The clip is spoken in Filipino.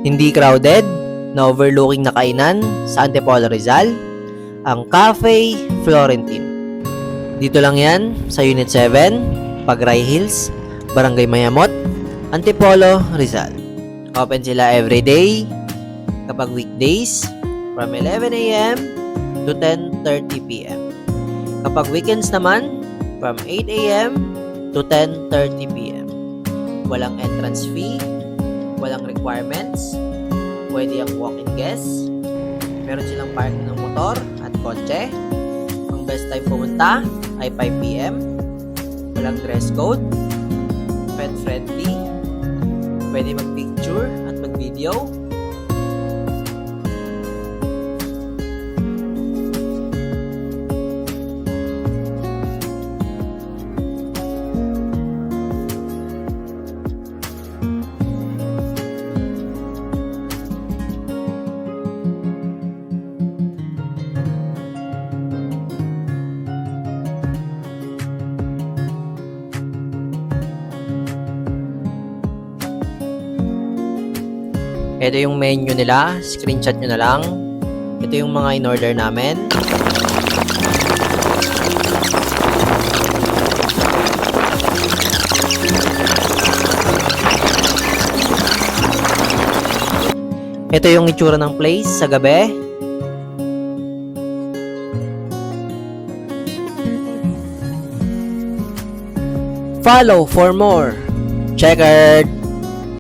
Hindi crowded, na overlooking na kainan sa Antipolo Rizal, ang Cafe Florentine. Dito lang yan sa Unit 7, Pagray Hills, Barangay Mayamot, Antipolo Rizal. Open sila everyday kapag weekdays from 11 a.m. to 10:30 p.m. Kapag weekends naman from 8 a.m. to 10:30 p.m. Walang entrance fee, walang requirements, pwede ang walk-in guests, meron silang parking ng motor at kotse. Ang best time pumunta ay 5 p.m. Walang dress code, pet friendly, pwede mag-picture at mag-video. Ito yung menu nila, screenshot nyo na lang. Ito yung mga in-order namin. Ito yung itsura ng place sa gabi. Follow for more. Checkered!